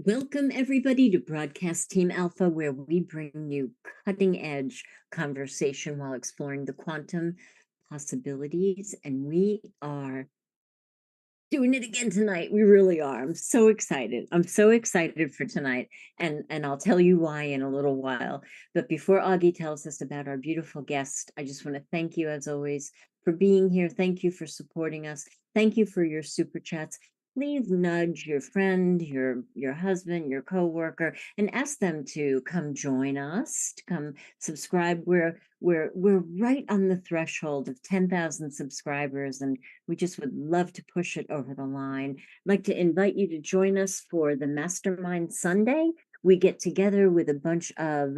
Welcome, everybody, to Broadcast Team Alpha, where we bring you cutting-edge conversation while exploring the quantum possibilities. And we are doing it again tonight. We really are. I'm so excited. I'm so excited for tonight. And I'll tell you why in a little while. But before Augie tells us about our beautiful guest, I just want to thank you, as always, for being here. Thank you for supporting us. Thank you for your super chats. Please nudge your friend, your husband, your coworker, and ask them to come join us, to come subscribe. We're right on the threshold of 10,000 subscribers, and we just would love to push it over the line. I'd like to invite you to join us for the Mastermind Sunday. We get together with a bunch of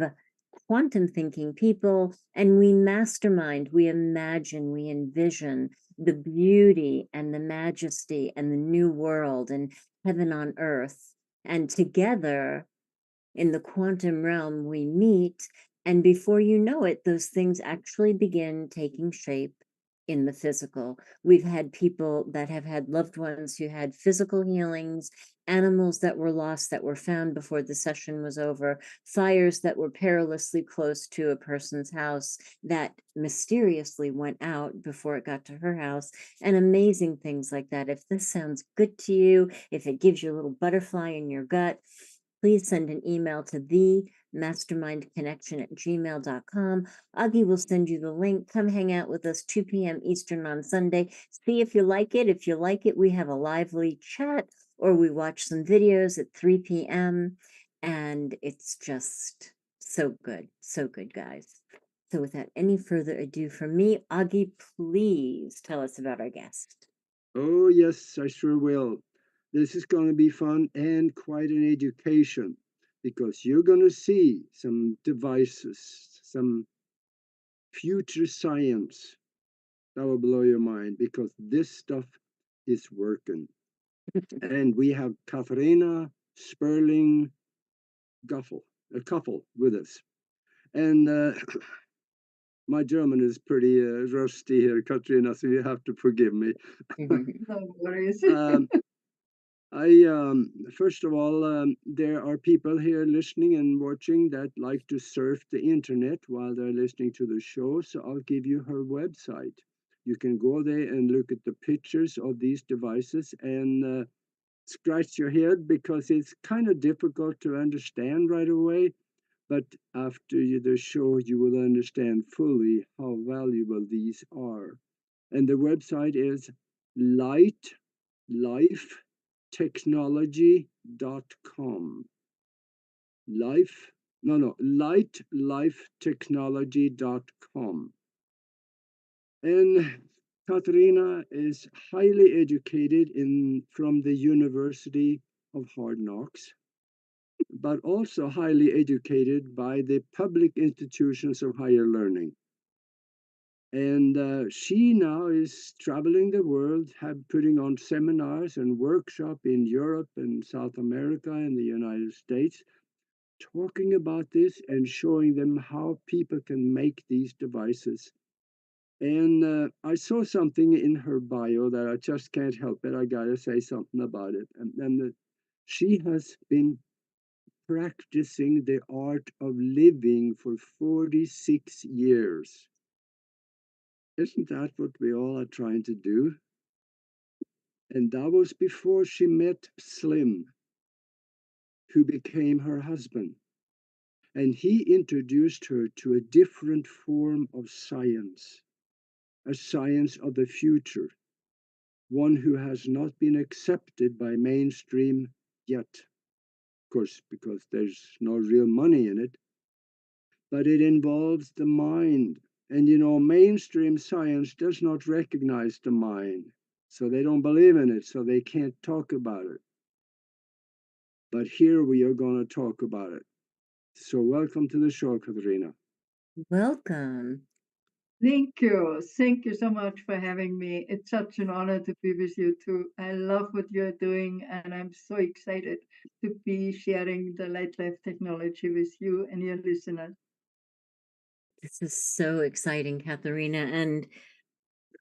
quantum thinking people, and we mastermind, we imagine, we envision the beauty and the majesty and the new world and heaven on earth. And together in the quantum realm, we meet, and before you know it, those things actually begin taking shape in the physical. We've had people that have had loved ones who had physical healings, animals that were lost that were found before the session was over, fires that were perilously close to a person's house that mysteriously went out before it got to her house, and amazing things like that. If this sounds good to you, if it gives you a little butterfly in your gut, please send an email to themastermindconnection@gmail.com. Augie will send you the link. Come hang out with us 2 p.m. Eastern on Sunday. See if you like it. If you like it, we have a lively chat, or we watch some videos at 3 p.m. And it's just so good, guys. So without any further ado from me, Augie, please tell us about our guest. Oh, yes, I sure will. This is going to be fun and quite an education because you're going to see some devices, some future science that will blow your mind because this stuff is working. And we have Katharina Spurling-Kaffl, a couple with us. And my German is pretty rusty here, Katrina, so you have to forgive me. No worries. First of all, there are people here listening and watching that like to surf the internet while they're listening to the show. So I'll give you her website. You can go there and look at the pictures of these devices and scratch your head because it's kind of difficult to understand right away. But after the show, you will understand fully how valuable these are. And the website is lightlifetechnology.com. Lightlifetechnology.com. And Katharina is highly educated from the University of Hard Knocks, but also highly educated by the public institutions of higher learning. And she now is traveling the world, putting on seminars and workshops in Europe and South America and the United States, talking about this and showing them how people can make these devices. And I saw something in her bio that I just can't help it. I gotta say something about it. And she has been practicing the art of living for 46 years. Isn't that what we all are trying to do? And that was before she met Slim, who became her husband. And he introduced her to a different form of science, a science of the future, one who has not been accepted by mainstream yet. Of course, because there's no real money in it. But it involves the mind. And mainstream science does not recognize the mind. So they don't believe in it, so they can't talk about it. But here we are going to talk about it. So welcome to the show, Katharina. Welcome. Thank you. Thank you so much for having me. It's such an honor to be with you too. I love what you're doing, and I'm so excited to be sharing the Light Life technology with you and your listeners. This is so exciting, Katharina, and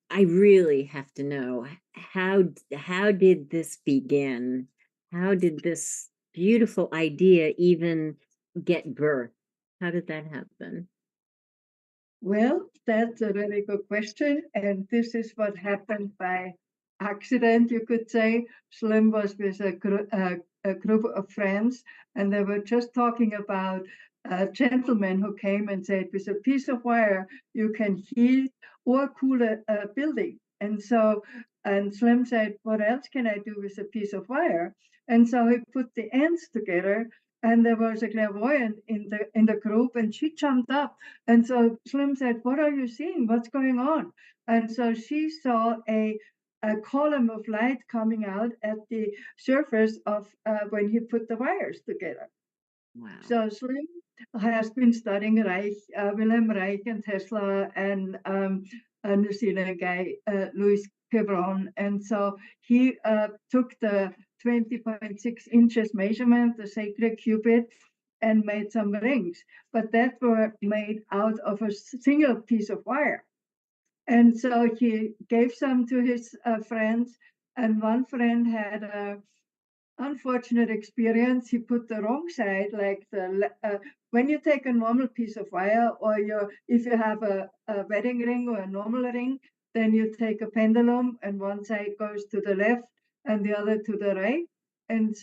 I really have to know how did this begin? How did this beautiful idea even get birth? How did that happen? Well, that's a really good question. And this is what happened by accident, you could say. Slim was with a group of friends, and they were just talking about a gentleman who came and said, with a piece of wire, you can heat or cool a building. And Slim said, what else can I do with a piece of wire? And so he put the ends together, and there was a clairvoyant in the group, and she jumped up. And so Slim said, what are you seeing? What's going on? And so she saw a column of light coming out at the surface of when he put the wires together. Wow. So Slim has been studying Wilhelm Reich and Tesla and a New Zealand guy, Louis Quebron. And so he took the 20.6 inches measurement, the sacred cubit, and made some rings. But that were made out of a single piece of wire. And so he gave some to his friends, and one friend had a unfortunate experience. He put the wrong side, like when you take a normal piece of wire, or if you have a wedding ring or a normal ring, then you take a pendulum, and one side goes to the left and the other to the right. And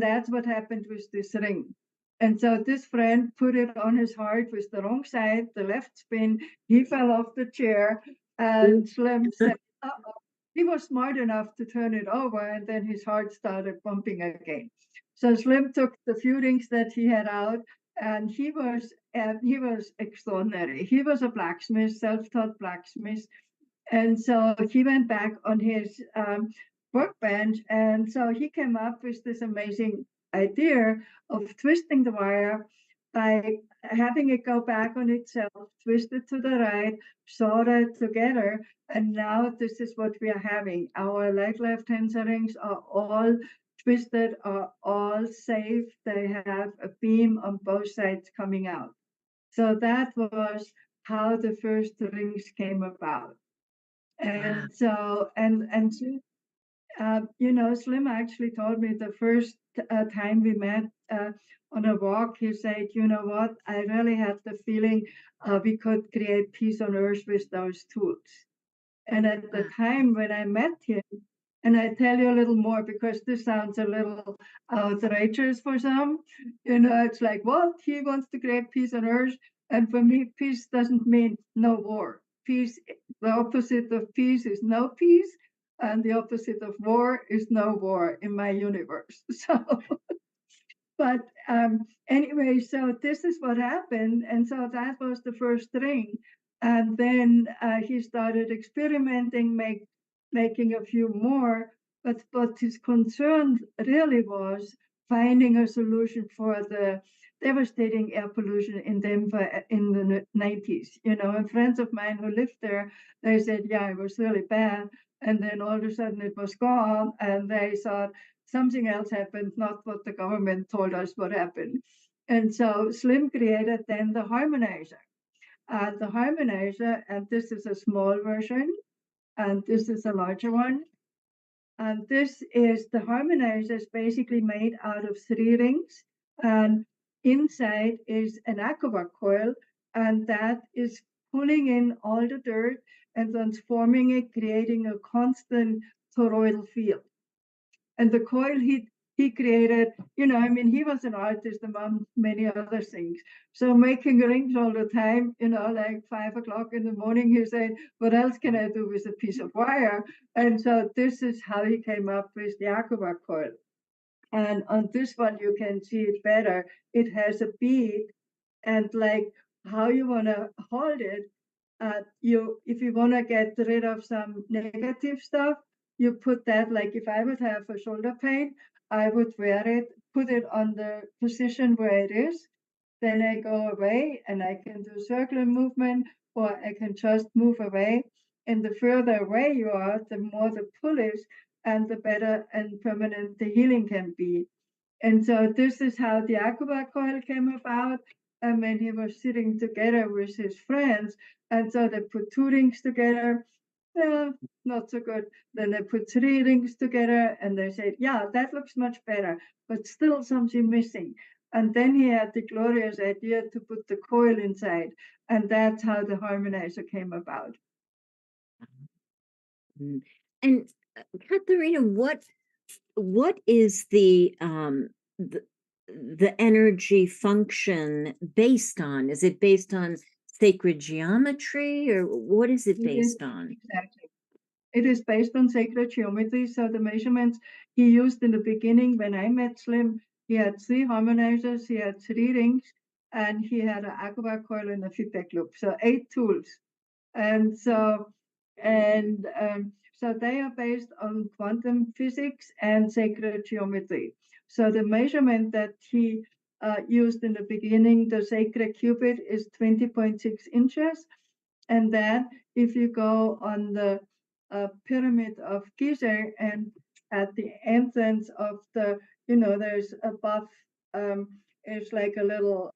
that's what happened with this ring. And so this friend put it on his heart with the wrong side, the left spin. He fell off the chair, and Slim said, uh-oh. He was smart enough to turn it over, and then his heart started pumping again. So Slim took the few rings that he had out, and he was extraordinary. He was a blacksmith, self-taught blacksmith, and so he went back on his workbench, and so he came up with this amazing idea of twisting the wire by having it go back on itself, twist it to the right, solder it together, and now this is what we are having. Our light tensor rings are all twisted, are all safe. They have a beam on both sides coming out. So that was how the first rings came about. And so, Slim actually told me the first time we met on a walk, he said, you know what, I really had the feeling we could create peace on earth with those tools. And at the time when I met him, and I tell you a little more because this sounds a little outrageous for some, it's like, what? He wants to create peace on earth. And for me, peace doesn't mean no war. Peace, the opposite of peace is no peace, and the opposite of war is no war in my universe. But anyway, so this is what happened. And so that was the first ring. And then he started experimenting, making a few more. But what his concern really was finding a solution for the devastating air pollution in Denver in the 90s. And friends of mine who lived there, they said, yeah, it was really bad. And then all of a sudden it was gone. And they thought, something else happened, not what the government told us what happened. And so Slim created then the harmonizer. And this is a small version, and this is a larger one. And this is the harmonizer is basically made out of 3 rings, and inside is an aqua coil, and that is pulling in all the dirt and transforming it, creating a constant toroidal field. And the coil he created, he was an artist among many other things. So making rings all the time, like 5 o'clock in the morning, he said, what else can I do with a piece of wire? And so this is how he came up with the aqua coil. And on this one, you can see it better. It has a bead, and like how you want to hold it, if you want to get rid of some negative stuff, you put that, like if I would have a shoulder pain, I would wear it, put it on the position where it is. Then I go away and I can do circular movement, or I can just move away. And the further away you are, the more the pull is, and the better and permanent the healing can be. And so this is how the aqua coil came about. And when he was sitting together with his friends, and so they put 2 rings together, Not so good. Then they put three rings together and they said, yeah, that looks much better, but still something missing. And then he had the glorious idea to put the coil inside. And that's how the harmonizer came about. And Katharina, what is the energy function based on? Is it based on sacred geometry, or what is it based on? Exactly. It is based on sacred geometry. So the measurements he used in the beginning, when I met Slim, he had three harmonizers, he had three rings, and he had an aqua coil and a feedback loop. So 8 tools. And so they are based on quantum physics and sacred geometry. So the measurement that he used in the beginning, the sacred cubit, is 20.6 inches. And then if you go on the pyramid of Giza, and at the entrance of the, there's above, it's like a little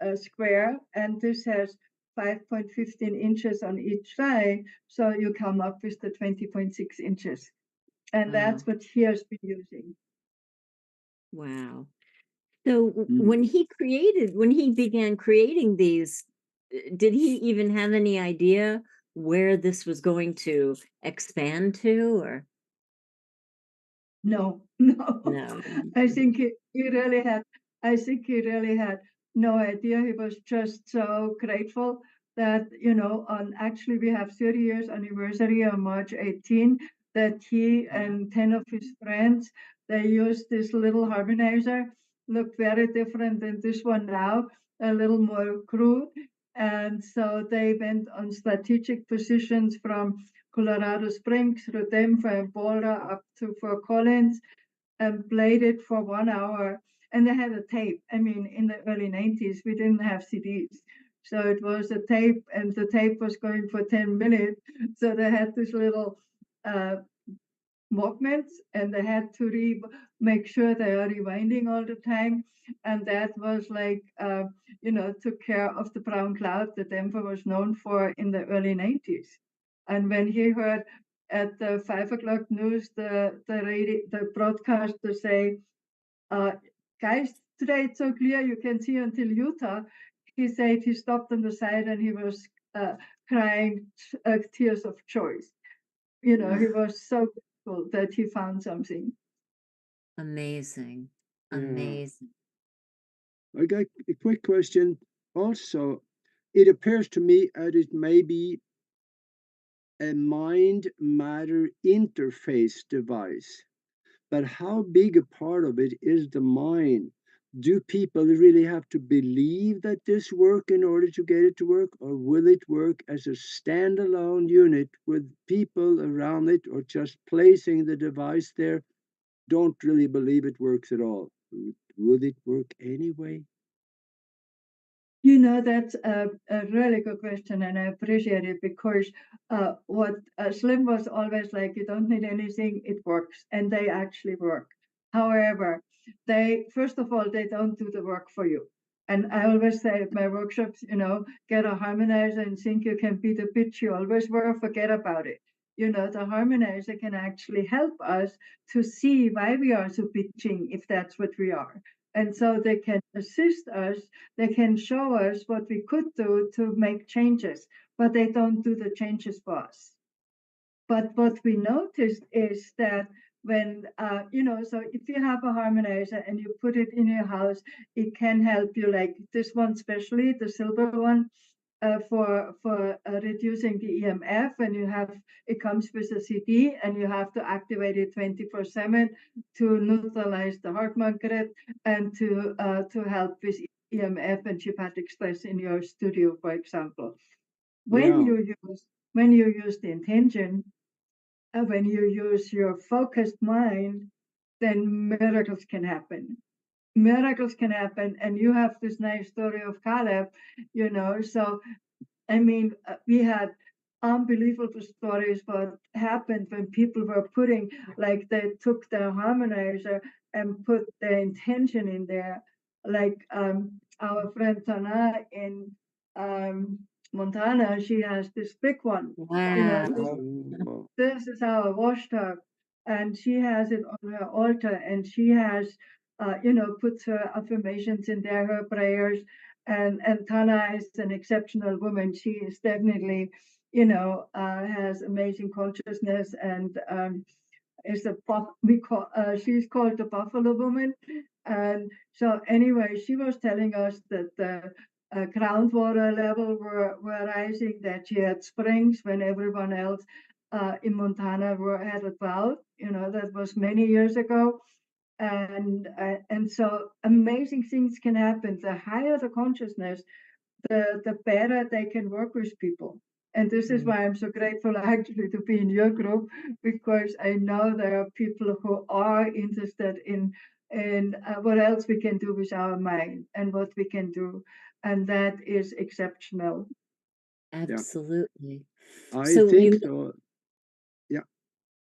a square, and this has 5.15 inches on each side. So you come up with the 20.6 inches. And that's what he has been using. Wow. So when he began creating these, did he even have any idea where this was going to expand to, or? No. No. I think he really had. I think he really had no idea. He was just so grateful that on actually we have 30 years anniversary on March 18, that he and 10 of his friends, they used this little harmonizer. Looked very different than this one now, a little more crude. And so they went on strategic positions from Colorado Springs, through Denver and Boulder up to Fort Collins, and played it for 1 hour. And they had a tape. I mean, in the early 90s, we didn't have CDs. So it was a tape, and the tape was going for 10 minutes. So they had this little movements, and they had to make sure they are rewinding all the time. And that was like, took care of the brown cloud that Denver was known for in the early 90s. And when he heard at the 5 o'clock news, the broadcaster say, guys, today it's so clear you can see until Utah. He said he stopped on the side and he was crying tears of joy. He was so grateful that he found something. Amazing. Yeah. Amazing. I got a quick question. Also, it appears to me that it may be a mind-matter interface device. But how big a part of it is the mind? Do people really have to believe that this works in order to get it to work, or will it work as a standalone unit with people around it, or just placing the device there? Don't really believe it works at all. Would it work anyway? That's a really good question, and I appreciate it, because what Slim was always like, you don't need anything, it works, and they actually work. However, first of all, they don't do the work for you. And I always say at my workshops, get a harmonizer and think you can be the bitch you always were, forget about it. The harmonizer can actually help us to see why we are so bitching, if that's what we are. And so they can assist us, they can show us what we could do to make changes, but they don't do the changes for us. But what we noticed is that when, so if you have a harmonizer and you put it in your house, it can help you, like this one, especially the silver one, for reducing the EMF. And it comes with a CD, and you have to activate it 24/7 to neutralize the heart magnet, and to help with EMF and geopathic stress in your studio, for example. When you use the intention, when you use your focused mind, then miracles can happen. Miracles can happen. And you have this nice story of Caleb, so I mean, we had unbelievable stories what happened when people were like they took their harmonizer and put their intention in there. Like our friend Tana in Montana, she has this big one. Wow. This is our washtub, and she has it on her altar, and she has, puts her affirmations in there, her prayers, and Tana is an exceptional woman. She is definitely, has amazing consciousness and is she's called the Buffalo Woman, and so anyway, she was telling us that the groundwater level were rising, that she had springs when everyone else in Montana had a drought. That was many years ago, and so amazing things can happen. The higher the consciousness, the better they can work with people. And this is why I'm so grateful actually to be in your group, because I know there are people who are interested in what else we can do with our mind and what we can do, and that is exceptional. Absolutely. I So think so. Yeah.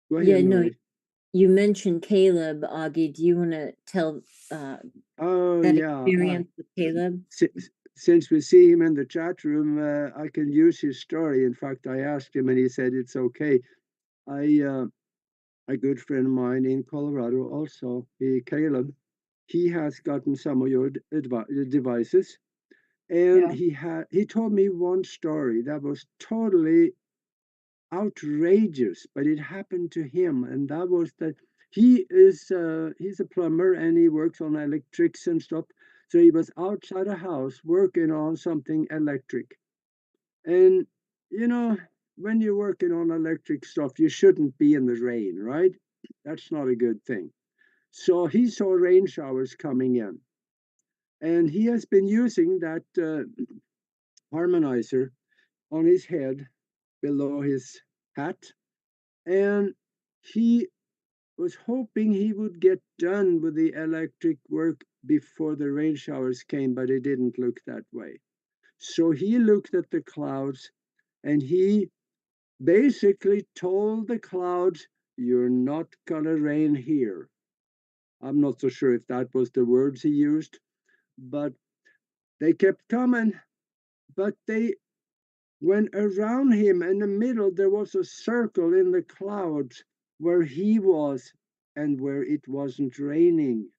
Go ahead, yeah, no, Marie. you mentioned Caleb, Augie. Do you want to tell Oh, that yeah. experience with Caleb? Since we see him in the chat room, I can use his story. In fact, I asked him and he said it's okay. A good friend of mine in Colorado also, Caleb, he has gotten some of your devices, and he told me one story that was totally outrageous, but it happened to him, and that was that he's a plumber and he works on electrics and stuff. So he was outside a house working on something electric, and you know when you're working on electric stuff, you shouldn't be in the rain, right? That's not a good thing. So he saw rain showers coming in, and he has been using that harmonizer on his head below his hat, and he was hoping he would get done with the electric work before the rain showers came, but it didn't look that way. So he looked at the clouds and he basically told the clouds, "You're not gonna rain here." I'm not so sure if that was the words he used, but they kept coming. But they went around him. In the middle, there was a circle in the clouds where he was and where it wasn't raining.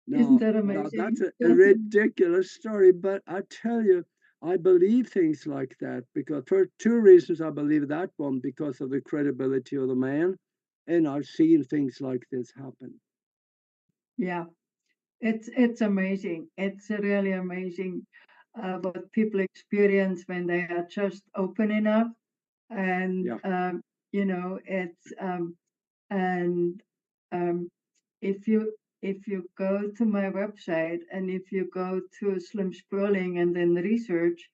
Isn't Now, that now amazing? that's a ridiculous story, but I tell you, I believe things like that because for two reasons I believe that one, because of the credibility of the man, and I've seen things like this happen. Yeah, it's amazing. It's really amazing what people experience when they are just open enough, and it's and if you go to my website and if you go to Slim Spurling and then research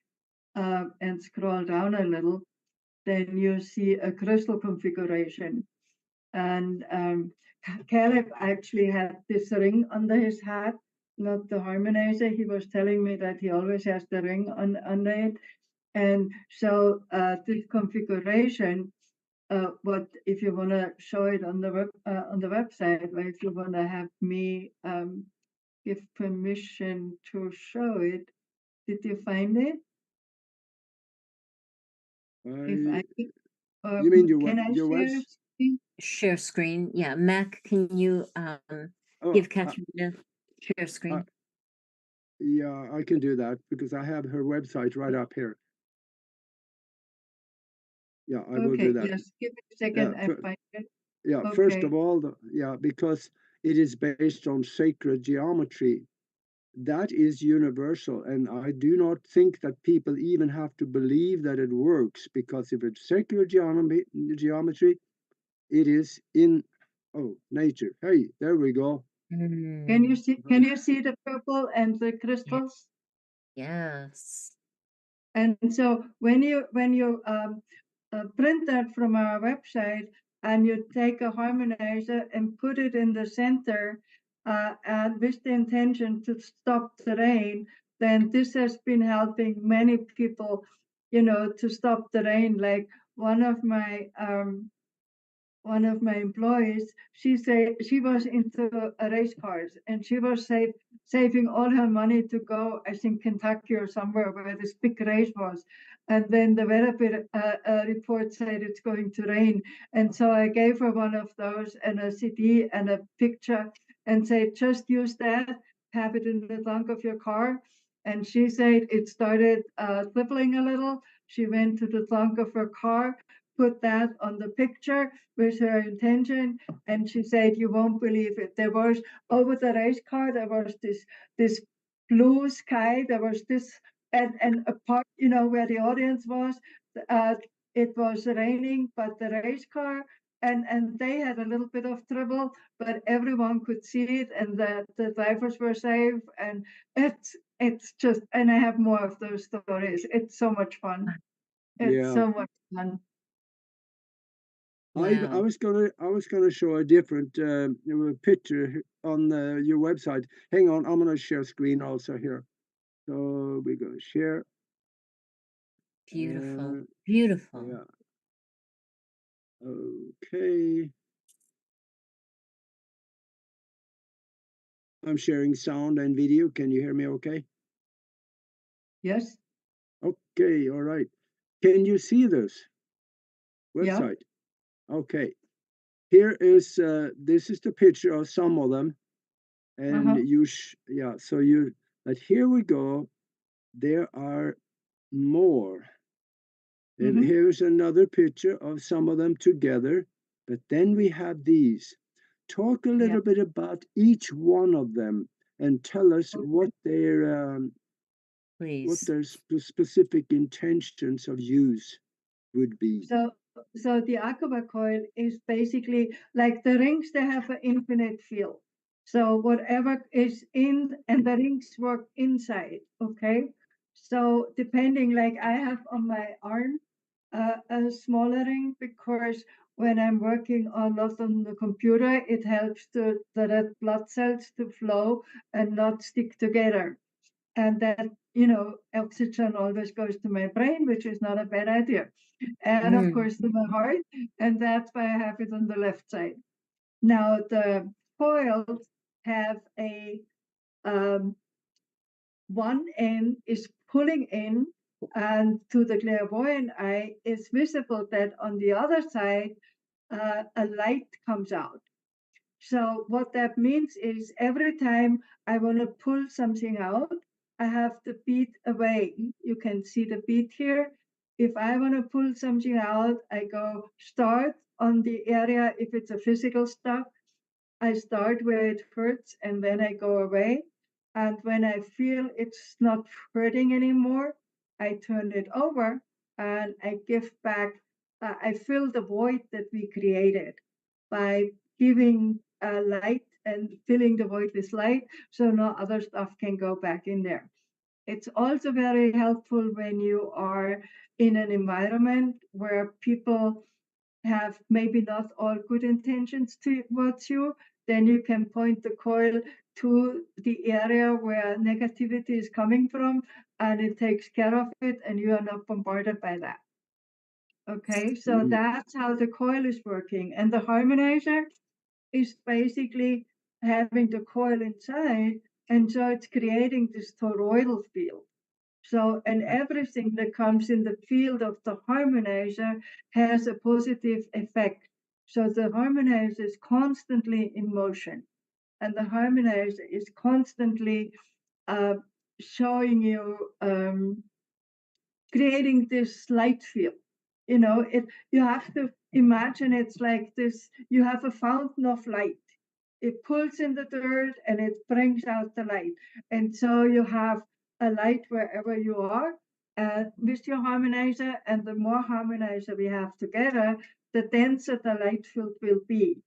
and scroll down a little, then you see a crystal configuration. And Caleb actually had this ring under his hat, not the harmonizer. He was telling me that he always has the ring under it. And so this configuration, what if you want to show it on the website, or if you want to have me give permission to show it, did you find it? If I You mean can I your share webs? screen? Share screen. Yeah, Mac, can you Oh, give Katharina share screen? yeah, I can do that because I have her website right up here. Yeah, I will do that. Yes, give me a second. I find it. Yeah, Okay. first of all, because it is based on sacred geometry. That is universal, and I do not think that people even have to believe that it works, because if it's sacred geometry, it is in nature. Hey, there we go. Can you see the purple and the crystals? Yes. And so when you print that from our website and you take a harmonizer and put it in the center and with the intention to stop the rain, then this has been helping many people, to stop the rain. Like one of my one of my employees, she said she was into race cars and she was saving all her money to go, I think, Kentucky or somewhere where this big race was. And then the weather report said it's going to rain. And so I gave her one of those and a CD and a picture and said, just use that, have it in the trunk of your car. And she said it started dribbling a little. She went to the trunk of her car, put that on the picture with her intention, and she said, you won't believe it. There was over the race car, there was this blue sky, there was this, and a part, where the audience was, uh, it was raining, but the race car, and they had a little bit of trouble, but everyone could see it, and the drivers were safe, and it's just, and I have more of those stories. It's so much fun. It's Yeah. so much fun. I Wow. was gonna show a different picture on your website. Hang on, I'm gonna share screen also here. So we're gonna share. Beautiful. Uh, Beautiful. yeah. Okay. I'm sharing sound and video. Can you hear me? Okay. Yes. Okay. All right. Can you see this Yeah. website? Okay. Here is this is the picture of some of them, and Uh-huh. yeah. So you, but here we go. There are more. And Mm-hmm. here's another picture of some of them together. But then we have these. Talk a Yeah. little bit about each one of them and tell us what Please. their specific intentions of use would be. So, so the Akaba coil is basically like the rings, they have an infinite field. So whatever is in, and the rings work inside, okay? So depending, like I have on my arm a smaller ring because when I'm working a lot on the computer, it helps the red blood cells to flow and not stick together. And that, oxygen always goes to my brain, which is not a bad idea, and of Mm. course to my heart, and that's why I have it on the left side. Now the coils have a um, one end is pulling in, and to the clairvoyant eye it's visible that on the other side a light comes out. So what that means is every time I want to pull something out, I have the bead away. You can see the bead here. If I want to pull something out, I go start on the area. If it's a physical stuff, I start where it hurts and then I go away. And when I feel it's not hurting anymore, I turn it over and I give back. I fill the void that we created by giving light and filling the void with light so no other stuff can go back in there. It's also very helpful when you are in an environment where people have maybe not all good intentions towards you, then you can point the coil to the area where negativity is coming from and it takes care of it and you are not bombarded by that. Okay, so Mm. that's how the coil is working. And the harmonizer is basically having the coil inside, and so it's creating this toroidal field. So, and everything that comes in the field of the harmonizer has a positive effect. So the harmonizer is constantly in motion, and the harmonizer is constantly uh, showing you creating this light field. It, you have to imagine it's like this, you have a fountain of light. It pulls in the dirt and it brings out the light. And so you have a light wherever you are with your harmonizer, and the more harmonizer we have together, the denser the light field will be.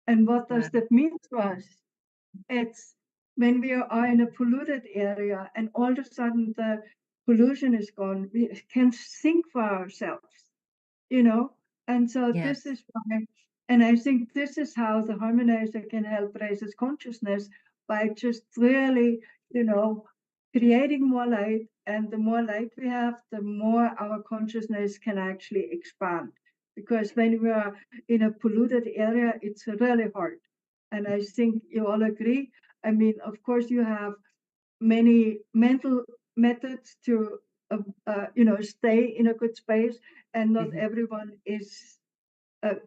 And what Wow. does that mean to us? It's when we are in a polluted area and all of a sudden the pollution is gone, we can think for ourselves, you know. And so this Yes. is why, and I think this is how the harmonizer can help raise its consciousness by just really, creating more light. And the more light we have, the more our consciousness can actually expand. because when we are in a polluted area, it's really hard. And I think you all agree. I mean, of course, you have many mental methods to, stay in a good space, and not everyone is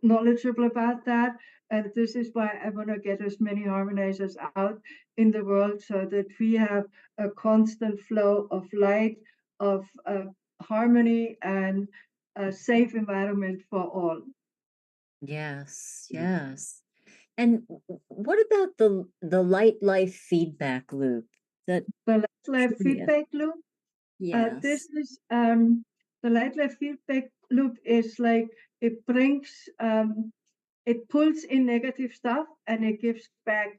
knowledgeable about that. And this is why I want to get as many harmonizers out in the world so that we have a constant flow of light, of harmony, and a safe environment for all. Yes, yes. And what about the light life feedback loop? That The life curious. feedback loop. This Yes. is the light feedback loop is like it brings it pulls in negative stuff and it gives back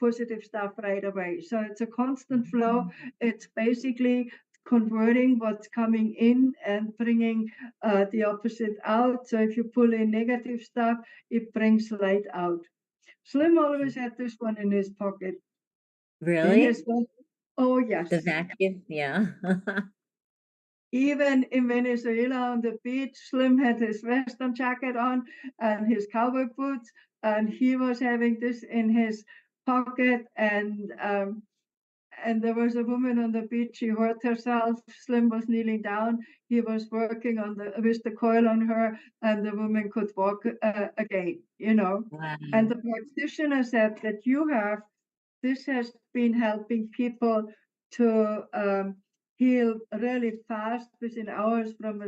positive stuff right away. So it's a constant flow. It's basically converting what's coming in and bringing the opposite out. So if you pull in negative stuff, it brings light out. Slim always had this one in his pocket. In Really? his oh The yes. vacuum? Yeah. Even in Venezuela on the beach, Slim had his Western jacket on and his cowboy boots, and he was having this in his pocket. And there was a woman on the beach. She hurt herself. Slim was kneeling down. He was working on the with the coil on her, and the woman could walk again. And Wow. the practitioner said that this has been helping people to heal really fast within hours from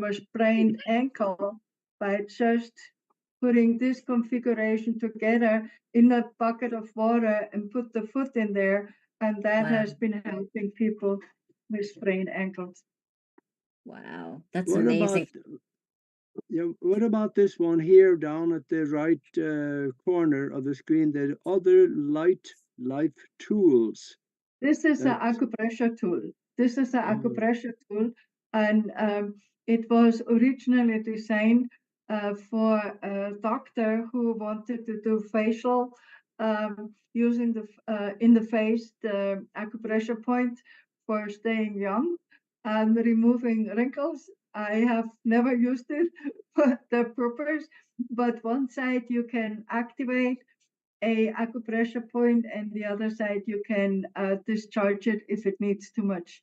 a sprained ankle by just putting this configuration together in a bucket of water and put the foot in there, and that Wow. has been helping people with sprained ankles. Wow. That's What amazing. about what about this one here down at the right corner of the screen? The other light life tools. This is an That's acupressure tool. This is an oh, acupressure tool, and it was originally designed for a doctor who wanted to do facial using in the face the acupressure point for staying young and removing wrinkles. I have never used it for the purpose, but one side you can activate a acupressure point, and the other side you can discharge it if it needs too much,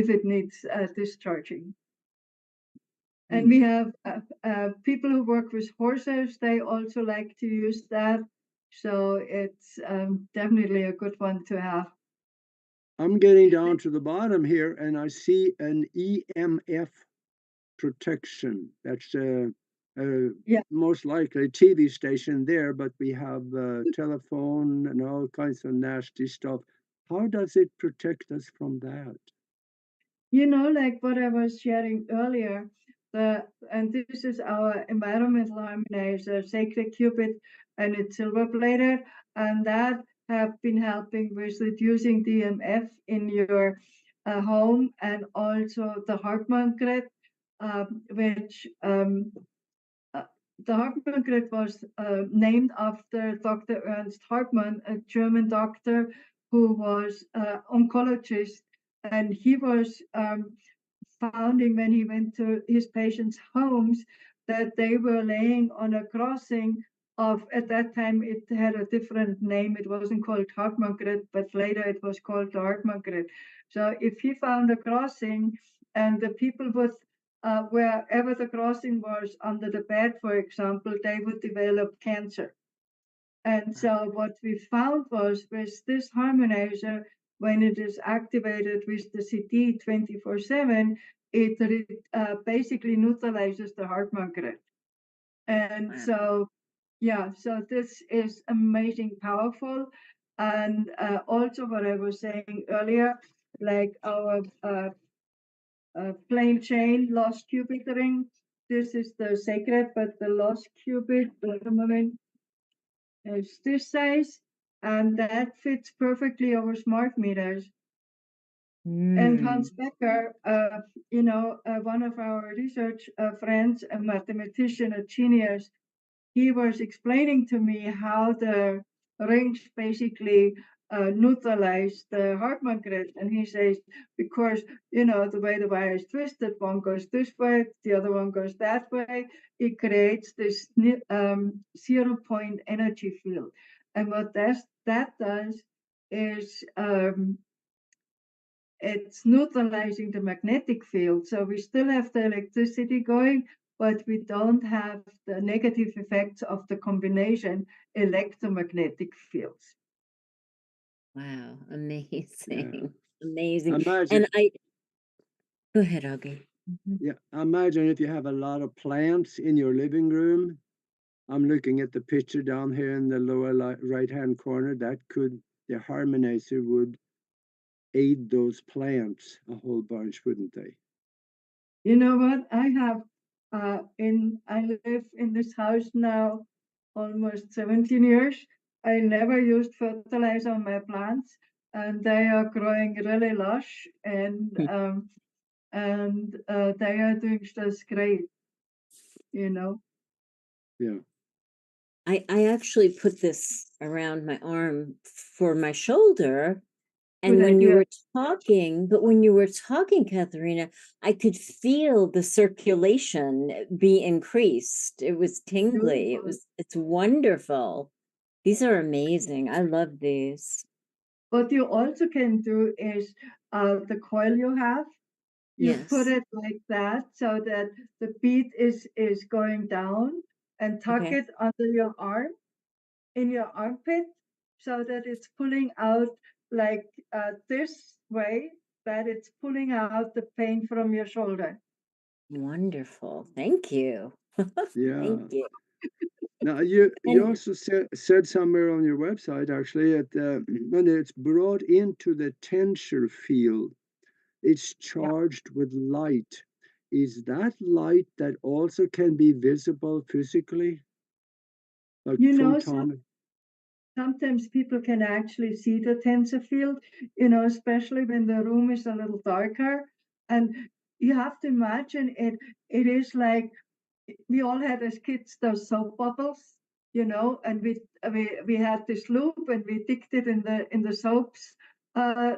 if it needs discharging. And hmm. we have people who work with horses. They also like to use that. So it's definitely a good one to have. I'm getting down to the bottom here, and I see an EMF protection. That's Yeah. most likely a TV station there, but we have telephone and all kinds of nasty stuff. How does it protect us from that? Like what I was sharing earlier, and this is our environmental harmonizer, Sacred Cupid, and it's silver plated, and that have been helping with reducing DMF in your home, and also the Hartmann grid, which uh, the Hartmann grid was named after Dr. Ernst Hartmann, a German doctor who was oncologist, and he was finding when he went to his patients' homes that they were laying on a crossing of, at that time it had a different name. It wasn't called Hartmann grid, but later it was called the Hartmann grid. So if he found a crossing and the people would wherever the crossing was under the bed, for example, they would develop cancer. And so what we found was with this harmonizer, when it is activated with the CD 24/7, it basically neutralizes the Hartmann grid. And Wow. so, yeah, so this is amazing powerful. And also what I was saying earlier, like our plain chain lost cubic ring. This is the sacred, but the lost cubic is this size, and that fits perfectly over smart meters. And Mm. Hans Becker, one of our research friends, a mathematician, a genius, he was explaining to me how the rings basically neutralize the heart magnet. And he says, because, the way the wire is twisted, one goes this way, the other one goes that way, it creates this 0 point energy field. And what that does is it's neutralizing the magnetic field. So we still have the electricity going, but we don't have the negative effects of the combination electromagnetic fields. Wow, amazing. Yeah. Amazing. Imagine, Go ahead, Augie. yeah, imagine if you have a lot of plants in your living room. I'm looking at the picture down here in the lower right-hand corner. The harmonizer would aid those plants a whole bunch, wouldn't they? You know what? I live in this house now almost 17 years. I never used fertilizer on my plants, and they are growing really lush, and they are doing just great, you know. Yeah. I actually put this around my arm for my shoulder. And Good when you idea. were talking, Katharina, I could feel the circulation be increased. It was tingly. Beautiful. It's wonderful. These are amazing. I love these. What you also can do is the coil you have, you put Yes. it like that so that the bead is going down, and tuck Okay. it under your arm in your armpit so that it's pulling out like this way, that it's pulling out the pain from your shoulder. Wonderful. Thank you. Yeah. Thank you. Now you And also said somewhere on your website actually that when it's brought into the tensor field, it's Yeah. charged with light. Is that light that also can be visible physically, like You know, photonic? sometimes people can actually see the tensor field, especially when the room is a little darker. And you have to imagine it is like we all had as kids those soap bubbles, and we had this loop and we dipped it in the soaps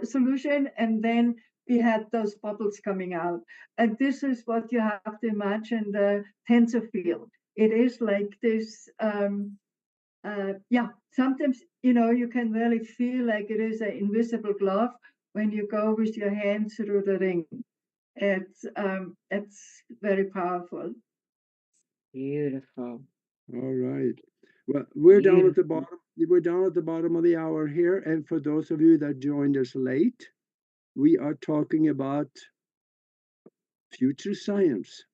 solution, and then we had those bubbles coming out. And this is what you have to imagine the tensor field. It is like this. Yeah, sometimes you can really feel like it is an invisible glove when you go with your hand through the ring. It's very powerful. beautiful. All right. Well, we're down at the Beautiful. bottom. We're down at the bottom of the hour here, and for those of you that joined us late, we are talking about future science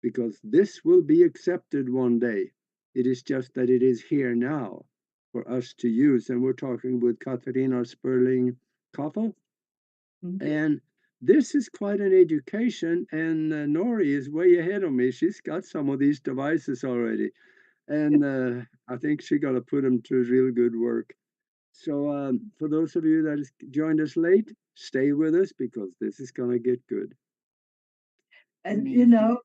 because this will be accepted one day. It is just that it is here now for us to use, and we're talking with Katharina Spurling-Kaffl, Mhm. and this is quite an education. And Nori is way ahead of me. She's got some of these devices already, and I think she got to put them to real good work. So for those of you that has joined us late, stay with us because this is going to get good. And Amazing.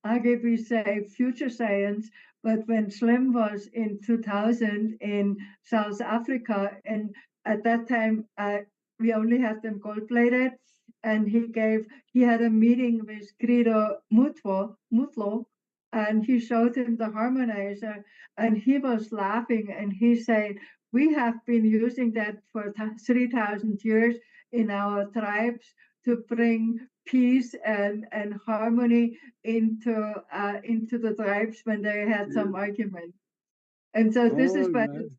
I gave we say future science, but when Slim was in 2000 in South Africa, and at that time we only had them gold plated, and he had a meeting with Credo Mutlo, and he showed him the harmonizer, and he was laughing, and he said, "We have been using that for 3,000 years in our tribes to bring peace and harmony into the tribes when they had some Yeah. argument." And so this All is my right.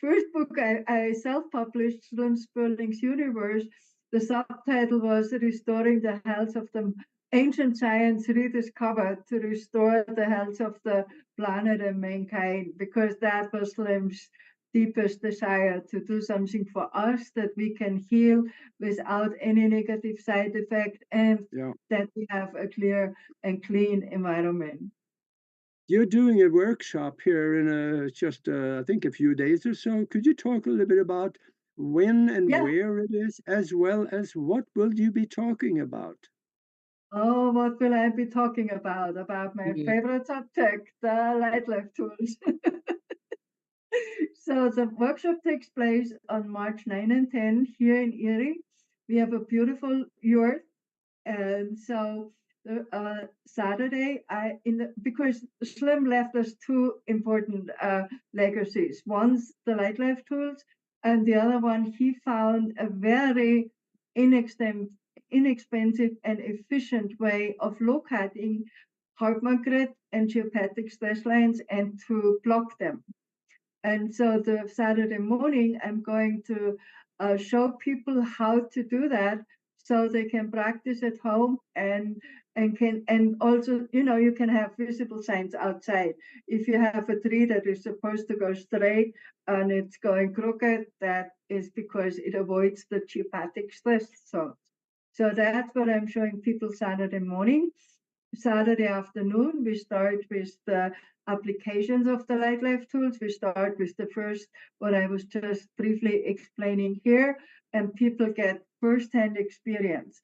first book I self-published, Slim Sperling's Universe. The subtitle was Restoring the Health of the Ancient Science Rediscovered to Restore the Health of the Planet and Mankind, because that was Slim's deepest desire to do something for us that we can heal without any negative side effect, and Yeah. that we have a clear and clean environment. You're doing a workshop here in just, I think, a few days or so. Could you talk a little bit about when and Yeah. where it is, as well as what will you be talking about? Oh, what will I be talking about? About my Mm. favorite subject, the light life tools. So so the workshop takes place on March 9 and 10 here in Erie. We have a beautiful yurt, and so Saturday, because Slim left us two important legacies. One's the light life tools, and the other one he found a very inexpensive and efficient way of locating heart magnet and geopathic stress lines and to block them. And so the Saturday morning, I'm going to show people how to do that so they can practice at home and also, you can have visible signs outside. If you have a tree that is supposed to go straight and it's going crooked, that is because it avoids the geopathic stress zone. So that's what I'm showing people Saturday morning. Saturday afternoon, we start with the applications of the light life tools. We start with the first, what I was just briefly explaining here, and people get first-hand experience.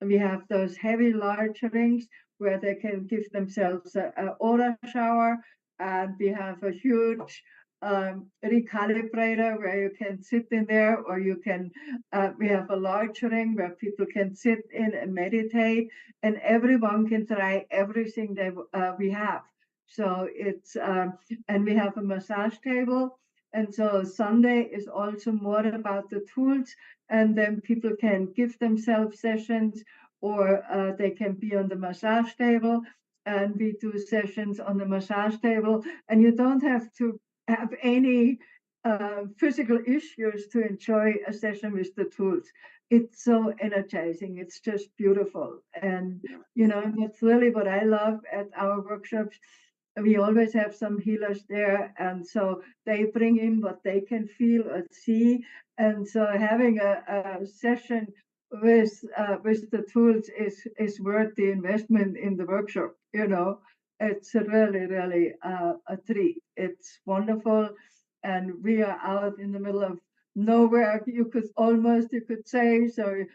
We have those heavy large rings where they can give themselves an aura shower, and we have a huge recalibrator where you can sit in there, or we have a large ring where people can sit in and meditate, and everyone can try everything we have. So and we have a massage table. And so Sunday is also more about the tools, and then people can give themselves sessions, or they can be on the massage table, and we do sessions on the massage table, and you don't have to have any physical issues to enjoy a session with the tools. It's so energizing. It's just beautiful. And, that's really what I love at our workshops. We always have some healers there, and so they bring in what they can feel or see. And so having a session with the tools is worth the investment in the workshop. It's really, really a treat. It's wonderful, and we are out in the middle of nowhere. You could say so.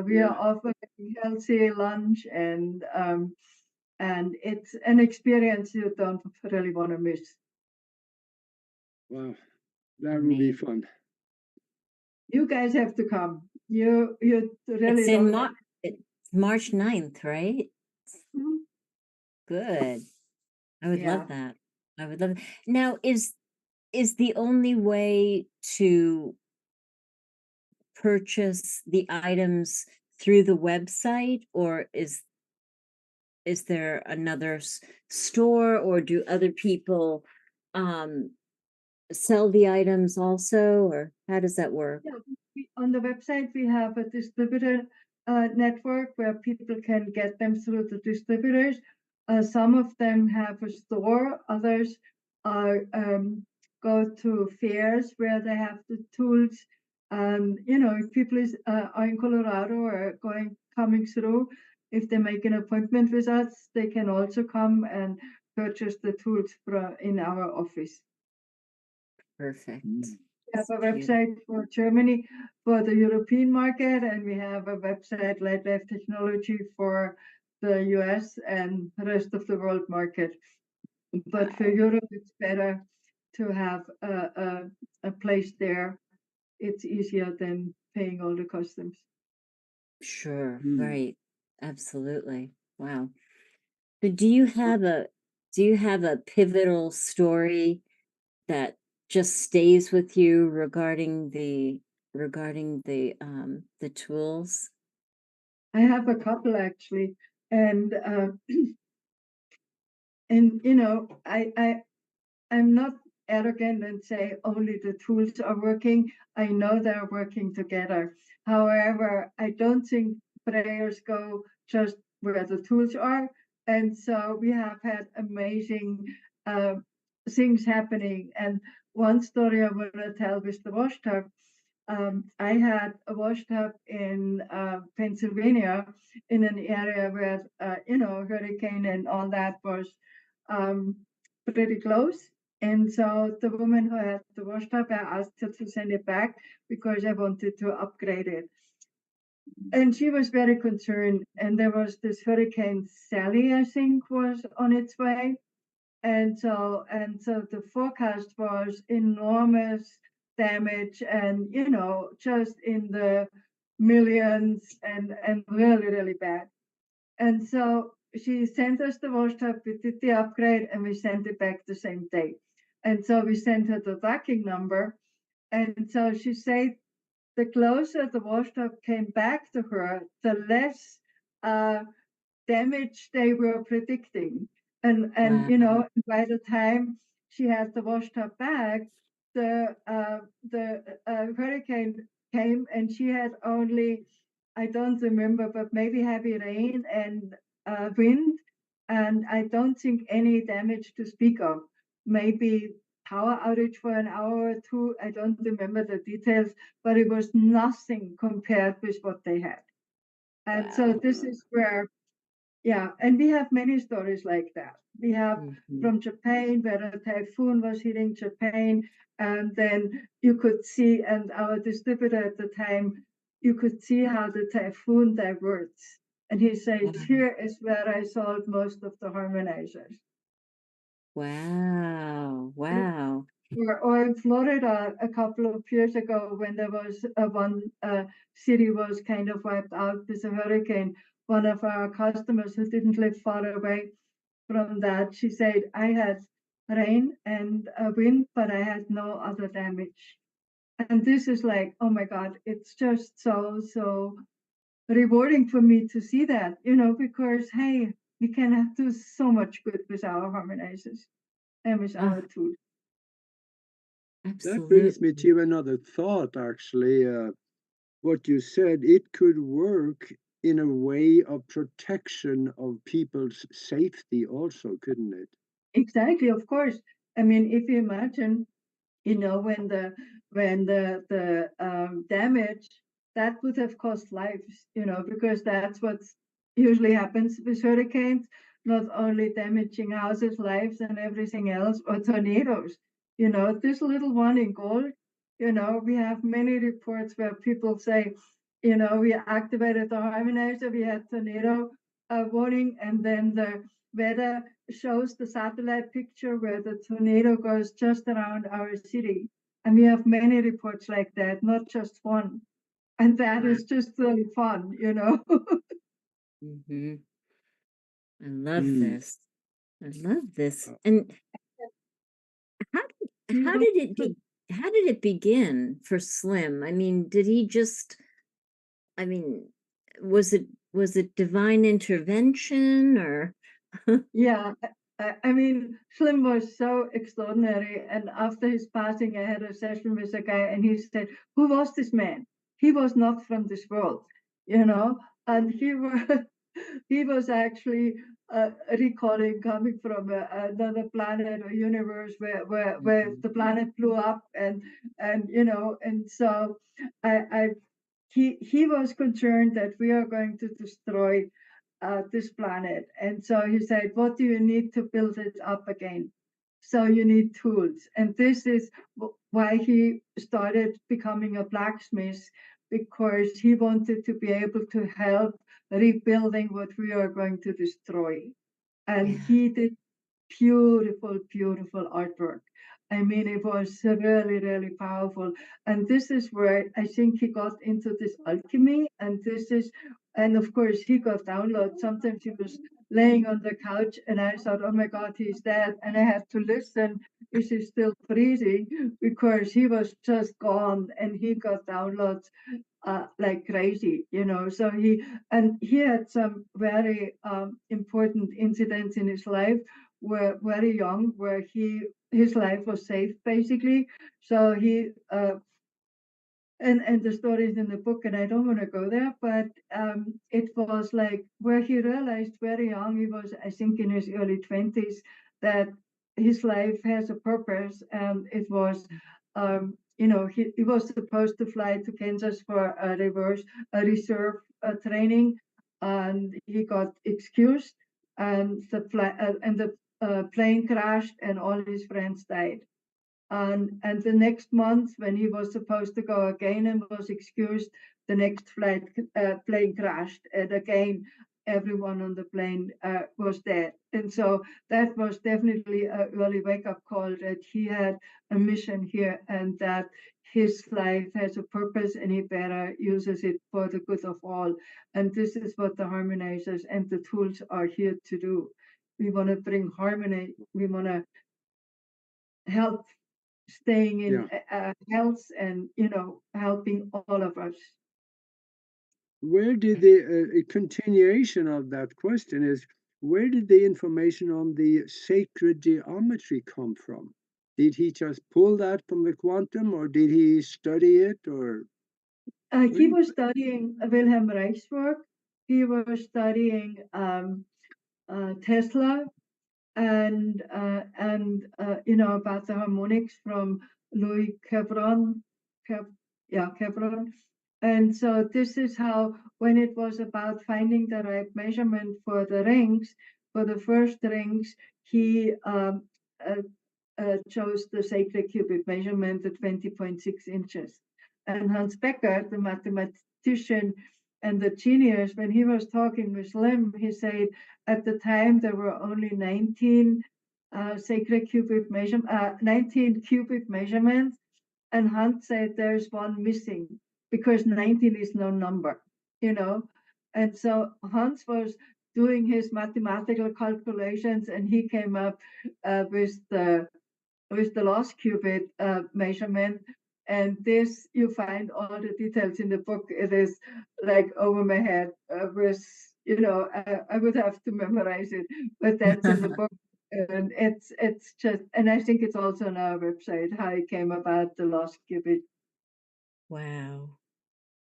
We are offering healthy lunch, and it's an experience you don't really want to miss. Wow, that will be fun. You guys have to come. You really It's in it's March 9th, right? Mhm. Good. I would Yeah. love that. I would love it. Now, is the only way to purchase the items through the website, or is there another store, or do other people sell the items also, or how does that work? Yeah, on the website, we have a distributor network where people can get them through the distributors. Some of them have a store, others are go to fairs where they have the tools. If people are in Colorado or coming through, if they make an appointment with us, they can also come and purchase the tools in our office. Perfect. Mm. We have a website for Germany for the European market, and we have a website, Light Life Technology, for the US and the rest of the world market. But for Europe, it's better to have a place there. It's easier than paying all the customs. Sure, Mm. right. Absolutely. Wow. But do you have a pivotal story that just stays with you regarding the tools? I have a couple actually, and I'm not arrogant and say only the tools are working. I know they're working together. However, I don't think prayers go just where the tools are. And so we have had amazing things happening. And one story I want to tell with the wash tub. I had a wash tub in Pennsylvania in an area where, hurricane and all that was pretty close. And so the woman who had the wash tub, I asked her to send it back because I wanted to upgrade it. And she was very concerned. And there was this Hurricane Sally, I think, was on its way. and so the forecast was enormous damage, and just in the millions, and really, really bad. And so she sent us the washtub. We did the upgrade, and we sent it back the same day. And so we sent her the tracking number, and so she said the closer the washtub came back to her, the less uh, damage they were predicting. And by the time she had the washtub back, the hurricane came, and she had only, I don't remember, but maybe heavy rain and wind, and I don't think any damage to speak of. Maybe power outage for an hour or two. I don't remember the details, but it was nothing compared with what they had. And so Wow. this is where, yeah, and we have many stories like that. We have Mhm. from Japan, where a typhoon was hitting Japan, and then you could see, and our distributor at the time, you could see how the typhoon diverts. And he says, Wow. here is where I sold most of the harmonizers. Wow. Wow. Or in Florida a couple of years ago, when there was one city was kind of wiped out with a hurricane. One of our customers who didn't live far away from that, she said, I had rain and wind, but I had no other damage. And this is like, oh my God, it's just so rewarding for me to see that, because hey, we can do so much good with our harmonizers and with Oh, our tools. That brings me absolutely. to another thought, actually. What you said, it could work in a way of protection of people's safety, also, couldn't it? Exactly, of course. I mean, if you imagine, when the damage, that would have cost lives, because that's what usually happens with hurricanes, not only damaging houses, lives, and everything else, or tornadoes. This little one in gold, we have many reports where people say, we activated the harmonizer, we had tornado warning, and then the weather shows the satellite picture where the tornado goes just around our city. And we have many reports like that, not just one. And that Wow. is just really fun. Hmm. I love Mm. this. I love this. Uh, And how how Yeah. did it be? How did it begin for Slim? I mean, did he just? I mean, was it divine intervention or? Yeah, I mean, Slim was so extraordinary. And after his passing, I had a session with a guy, and he said, "Who was this man? He was not from this world, you know." And he was he was actually recording coming from another planet or universe where Mhm. the planet blew up, and so I he was concerned that we are going to destroy this planet. And so he said, what do you need to build it up again? So you need tools. And this is why he started becoming a blacksmith, because he wanted to be able to help rebuilding what we are going to destroy. And Yeah. he did beautiful, beautiful artwork. I mean, it was really, really powerful. And this is where I think he got into this alchemy. And of course, he got downloads. Sometimes he was laying on the couch, and I thought, oh my God, he's dead. And I had to listen, is he still breathing? Because he was just gone, and he got downloads like crazy. So he had some very important incidents in his life, were very young, where his life was saved basically. So he and the story is in the book, and I don't want to go there, but it was like where he realized very young, he was, I think, in his early 20s, that his life has a purpose. And it was, he was supposed to fly to Kansas for a reserve training, and he got excused, and the plane crashed, and all his friends died. And the next month, when he was supposed to go again and was excused, the next plane crashed. And again, everyone on the plane was dead. And so that was definitely an early wake-up call that he had a mission here and that his life has a purpose and he better uses it for the good of all. And this is what the harmonizers and the tools are here to do. We want to bring harmony. We want to help staying in health and, helping all of us. Where did the continuation of that question is, where did the information on the sacred geometry come from? Did he just pull that from the quantum, or did he study it, or He was studying Wilhelm Reich's work. He was studying Tesla and about the harmonics from Louis Kevron, Kevron. And so this is how, when it was about finding the right measurement for the rings, for the first rings, he chose the sacred cubic measurement, the 20.6 inches. And Hans Becker, the mathematician and the genius, when he was talking with Lim, he said at the time there were only 19 sacred cubic 19 cubic measurements, and Hans said there's one missing because 19 is no number. And so Hans was doing his mathematical calculations, and he came up with the last cubit measurement. And this, you find all the details in the book. It is like over my head. I would have to memorize it, but that's in the book. And it's just, and I think it's also on our website how it came about the last cubit. Wow.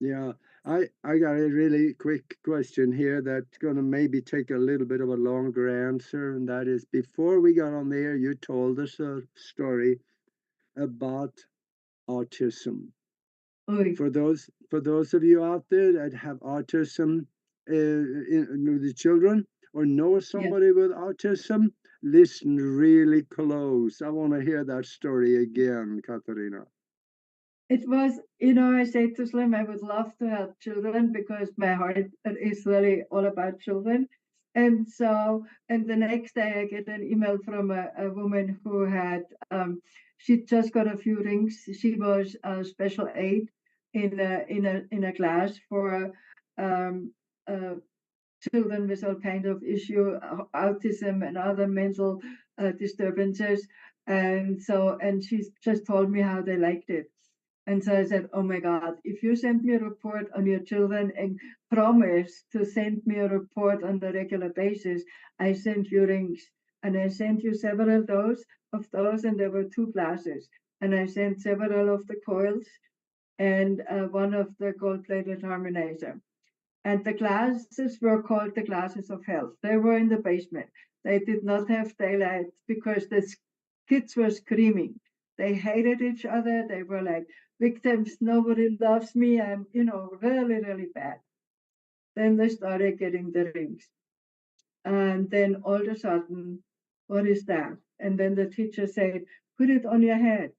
Yeah, I got a really quick question here that's going to maybe take a little bit of a longer answer, and that is, before we got on the air, you told us a story about autism. For those of you out there that have autism, the children, or know somebody with autism, listen really close. I want to hear that story again, Katharina. It was, I said to Slim, I would love to help children because my heart is really all about children. And so, and the next day I get an email from a woman who had, she just got a few rings. She was a special aid in a class for um, uh, children with all kind of issue, autism and other mental disturbances. And she just told me how they liked it. And so I said, oh my God, if you send me a report on your children and promise to send me a report on the regular basis, I send you rings. And I sent you several of those, and there were 2 glasses. And I sent several of the coils and one of the gold-plated harmonizer. And the glasses were called the glasses of health. They were in the basement. They did not have daylight because the kids were screaming. They hated each other. They were like victims. Nobody loves me. I'm, really, really bad. Then they started getting the rings. And then all of a sudden, what is that? And then the teacher said, put it on your head.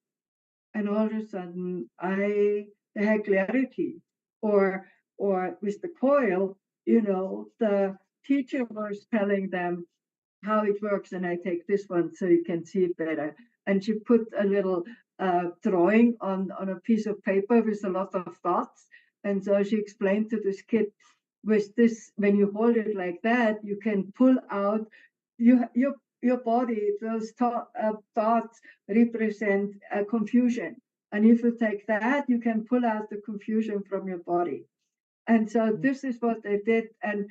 And all of a sudden, they had clarity. Or with the coil, the teacher was telling them how it works, and I take this one so you can see it better. And she put a little drawing on a piece of paper with a lot of dots. And so she explained to this kid, with this, when you hold it like that, you can pull out your body. Those dots represent confusion. And if you take that, you can pull out the confusion from your body. And so this is what they did, and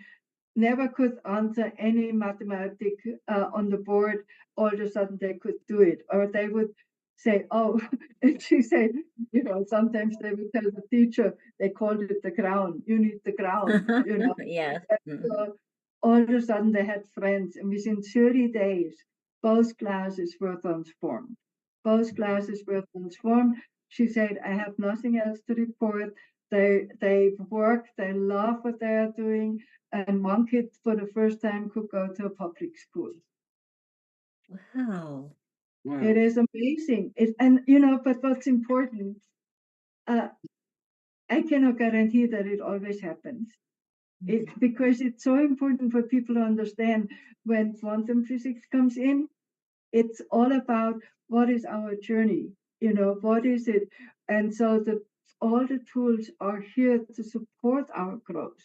never could answer any mathematic on the board. All of a sudden they could do it, or they would say, "Oh," and she said, sometimes they would tell the teacher, they called it the crown. You need the crown, Yes. So all of a sudden they had friends, and within 30 days, both classes were transformed. Both classes were transformed. She said, I have nothing else to report. They work, they love what they are doing, and one kid for the first time could go to a public school. Wow. It is amazing. But what's important, I cannot guarantee that it always happens. Because it's so important for people to understand when quantum physics comes in. It's all about what is our journey, what is it? And so all the tools are here to support our growth.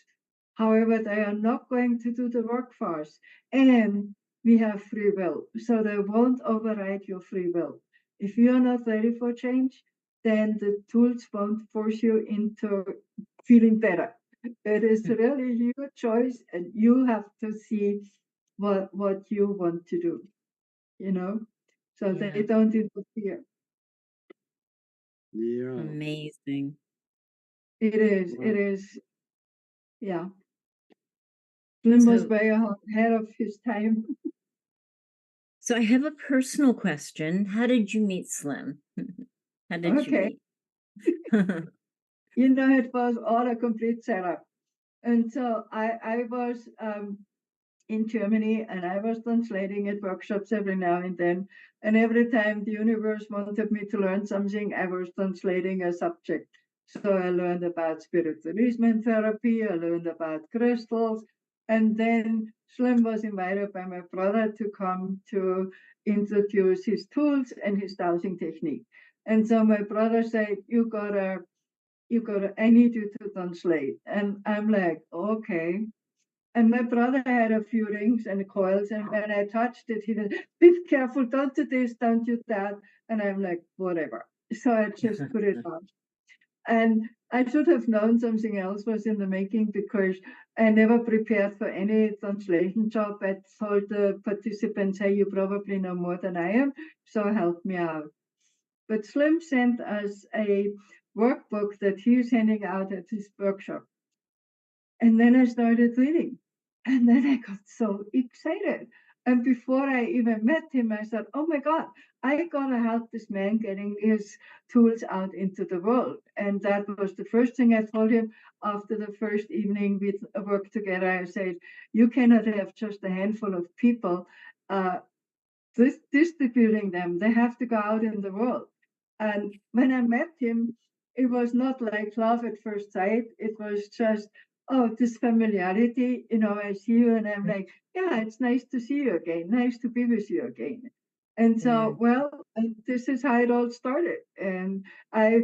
However, they are not going to do the work for us. And we have free will. So they won't override your free will. If you are not ready for change, then the tools won't force you into feeling better. It is really your choice, and you have to see what you want to do, so Yeah. they don't interfere. Yeah. Amazing. It is, Well, yeah. Slim was So, way ahead of his time. so I have a personal question. How did you meet Slim? How did you Okay. meet? It was all a complete setup. And so I was in Germany, and I was translating at workshops every now and then. And every time the universe wanted me to learn something, I was translating a subject. So I learned about spiritualism therapy, I learned about crystals, and then Slim was invited by my brother to come to introduce his tools and his dowsing technique. And so my brother said, I need you to translate. And I'm like, okay. And my brother had a few rings and coils, and when I touched it, he said, "Be careful, don't do this, don't do that." And I'm like, whatever. So I just put it on. And I should have known something else was in the making, because I never prepared for any translation job. I told the participants, hey, you probably know more than I am, so help me out. But Slim sent us a workbook that he's handing out at his workshop. And then I started reading. And then I got so excited. And before I even met him, I said, oh my God, I gotta help this man getting his tools out into the world. And that was the first thing I told him after the first evening we worked together. I said, you cannot have just a handful of people uh, distributing them. They have to go out in the world. And when I met him, it was not like love at first sight. It was just, oh, this familiarity. I see you, and I'm like, yeah, it's nice to see you again. Nice to be with you again. And so, and this is how it all started. And I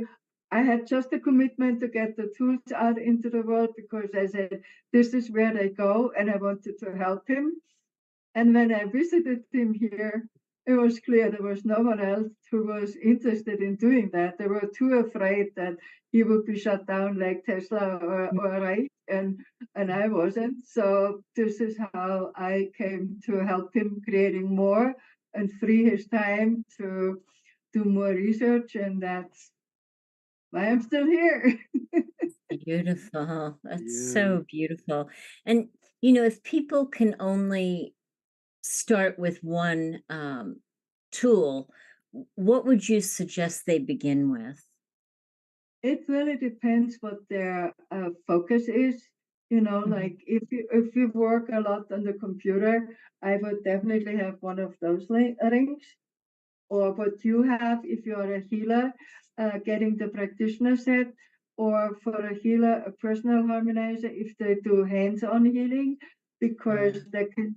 had just a commitment to get the tools out into the world, because I said, this is where they go, and I wanted to help him. And when I visited him here, it was clear there was no one else who was interested in doing that. They were too afraid that he would be shut down like Tesla or Reich, and I wasn't. So this is how I came to help him creating more and free his time to do more research, and that's why I'm still here. Beautiful. That's yeah. so beautiful. And, if people can only start with one tool, what would you suggest they begin with? It really depends what their focus is. Like if you work a lot on the computer, I would definitely have one of those rings. Or what you have if you're a healer, getting the practitioner set, or for a healer, a personal harmonizer if they do hands-on healing, because Yeah. they can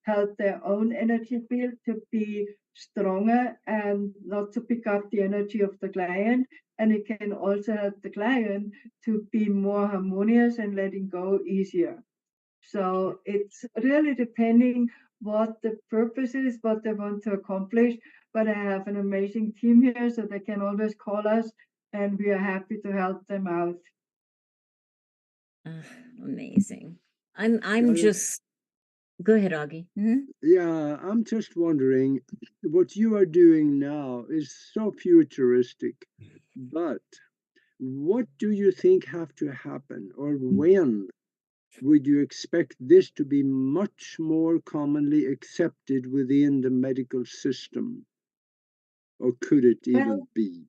help their own energy field to be stronger and not to pick up the energy of the client. And it can also help the client to be more harmonious and letting go easier. So it's really depending what the purpose is, what they want to accomplish. But I have an amazing team here, so they can always call us, and we are happy to help them out. Ah, amazing. I'm Karin, just Go ahead, Augie. yeah, I'm just wondering, what you are doing now is so futuristic, but what do you think have to happen, or when would you expect this to be much more commonly accepted within the medical system? Or could it even Well, be?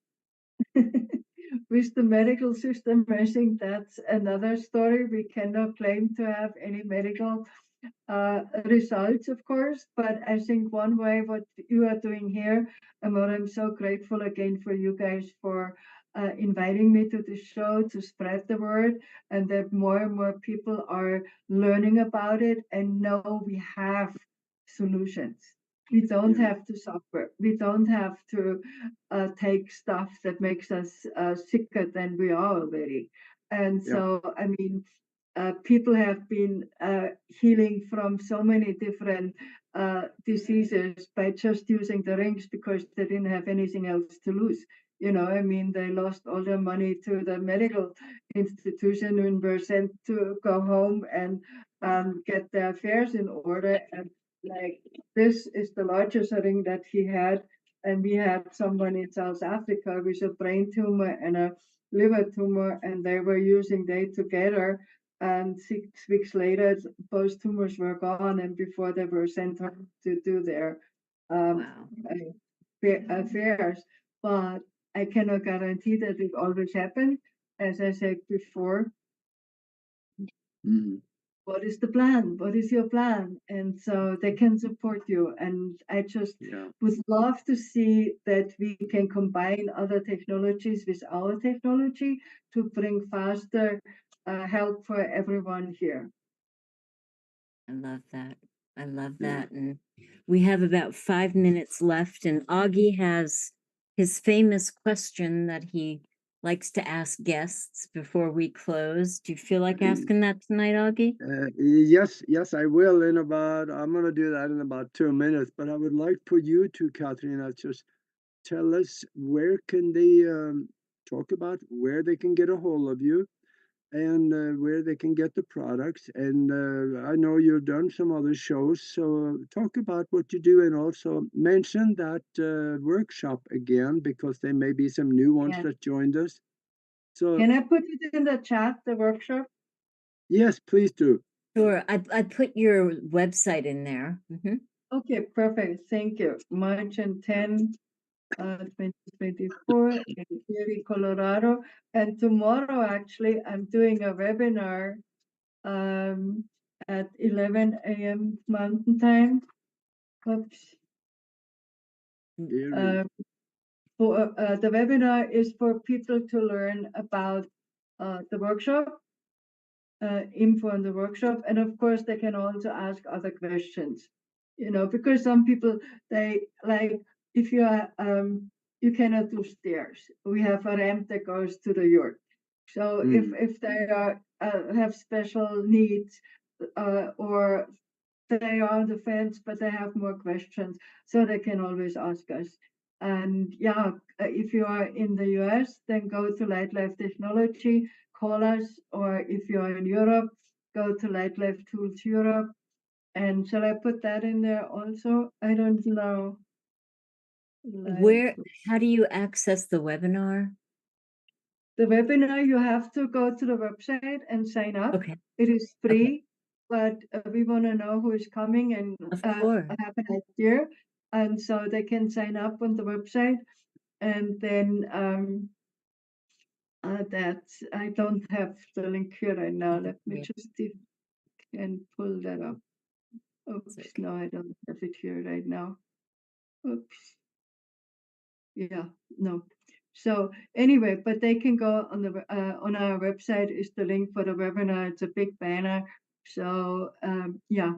with the medical system, I think that's another story. We cannot claim to have any medical results, of course, but I think one way what you are doing here, and what I'm so grateful again for you guys for inviting me to the show to spread the word, and that more and more people are learning about it and know we have solutions. We don't Yeah. have to suffer. We don't have to take stuff that makes us sicker than we are already. And Yeah. so, I mean, people have been healing from so many different diseases by just using the rings because they didn't have anything else to lose. You know, I mean, they lost all their money to the medical institution and were sent to go home and get their affairs in order. And like, this is the largest ring that he had. And we had someone in South Africa with a brain tumor and a liver tumor, and they were using they together. And 6 weeks later, both tumors were gone, and before they were sent home to do their um, Wow. affairs. But I cannot guarantee that it always happens. As I said before, Mhm. what is the plan? What is your plan? And so they can support you. And I just Yeah. would love to see that we can combine other technologies with our technology to bring faster help for everyone here. I love that. I love Yeah. that. And we have about 5 minutes left, and Augie has his famous question that he likes to ask guests before we close. Do you feel like asking that tonight, Augie? Yes, I will in about, I'm going to do that in about 2 minutes, but I would like for you to, Katharina, just tell us where can they talk about where they can get a hold of you and where they can get the products. And I know you've done some other shows, so talk about what you do and also mention that workshop again because there may be some new ones Yeah. that joined us. So, Can I put it in the chat, the workshop? yes, please do. Sure. I put your website in there. Okay, perfect. Thank you. March and 10, 2024 in Erie, Colorado. And tomorrow, actually, I'm doing a webinar at 11 a.m. Mountain Time. Oops. Erie. The webinar is for people to learn about the workshop, info on the workshop, and of course they can also ask other questions. You know, because some people they like if you are you cannot do stairs. We have a ramp that goes to the yurt. So if they are have special needs or they are on the fence, but they have more questions, so they can always ask us. And yeah, if you are in the US, then go to Light Life Technology, call us, or if you're in Europe, go to Light Life Tools Europe. And shall I put that in there also? I don't know. How do you access the webinar? The webinar, you have to go to the website and sign up. Okay. It is Okay. free, but we want to know who is coming and Of course. have an idea. And so they can sign up on the website. And then that's, I don't have the link here right now. Let me Yeah. just see if I can pull that up. Oops, Okay. no, I don't have it here right now. Oops. Yeah, no. So anyway, but they can go on the on our website is the link for the webinar. It's a big banner. So yeah.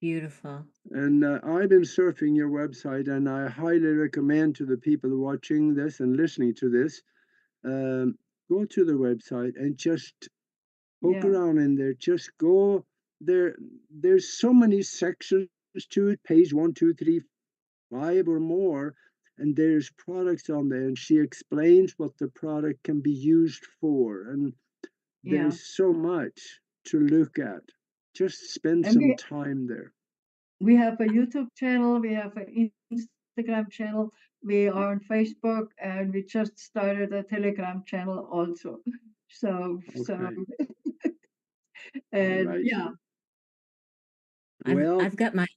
Beautiful. And I've been surfing your website, and I highly recommend to the people watching this and listening to this, go to the website and just poke Yeah. around in there. Just go there. There's so many sections to it, page 1, 2, 3, 5 or more, and there's products on there, and she explains what the product can be used for, and Yeah. there's so much to look at. Just spend And some time there. we have a YouTube channel, we have an Instagram channel, we are on Facebook, and we just started a Telegram channel also. So Okay. and Right. yeah. Well, I've got my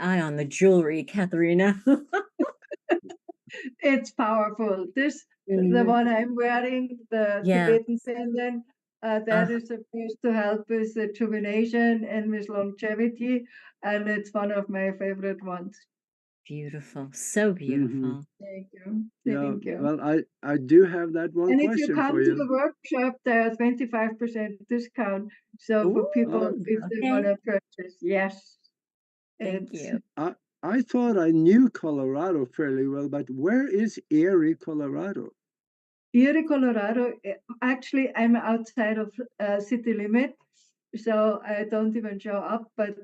eye on the jewelry, Katharina. It's powerful. The Mhm. one I'm wearing, the Yeah. Tibetan pendant, that is supposed to help with rejuvenation and with longevity, and it's one of my favorite ones. Beautiful. So beautiful. Thank you. Yeah, Thank you. well, I do have that one And if you question come for to you. the workshop, there's 25% discount. So for people, Ooh, if they want okay. to purchase, yes, Thank it's you. I thought I knew Colorado fairly well, but where is Erie, Colorado? Erie, Colorado. Actually, I'm outside of city limit, so I don't even show up. But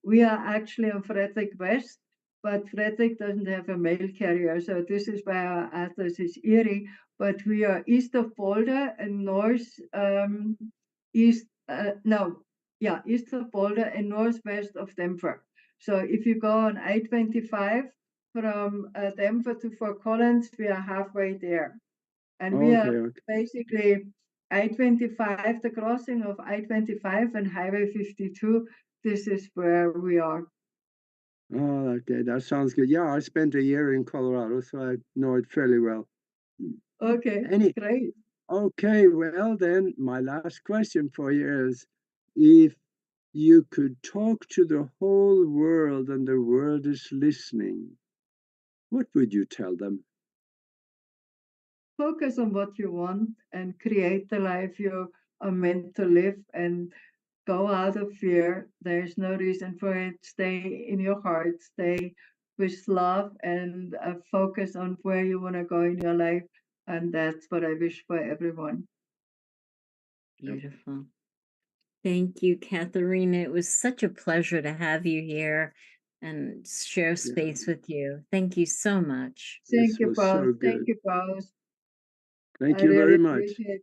we are actually on Frederick West, but Frederick doesn't have a mail carrier, so this is why our address is Erie. But we are east of Boulder and north east. No, yeah, east of Boulder and northwest of Denver. So if you go on I-25 from Denver to Fort Collins, we are halfway there. And we Okay, are okay. basically I-25, the crossing of I-25 and Highway 52. This is where we are. Oh, okay, that sounds good. Yeah, I spent a year in Colorado, so I know it fairly well. Okay, Any, great. okay, well then, my last question for you is, if you could talk to the whole world and the world is listening, what would you tell them? Focus on what you want and create the life you are meant to live and go out of fear. There's no reason for it. Stay in your heart, stay with love, and focus on where you want to go in your life. And that's what I wish for everyone. Yep. Beautiful. Thank you, Katharina. It was such a pleasure to have you here and share Yeah, space with you. Thank you so much. Thank this you, was both. so Thank good. you, both. Thank I you really very much. appreciate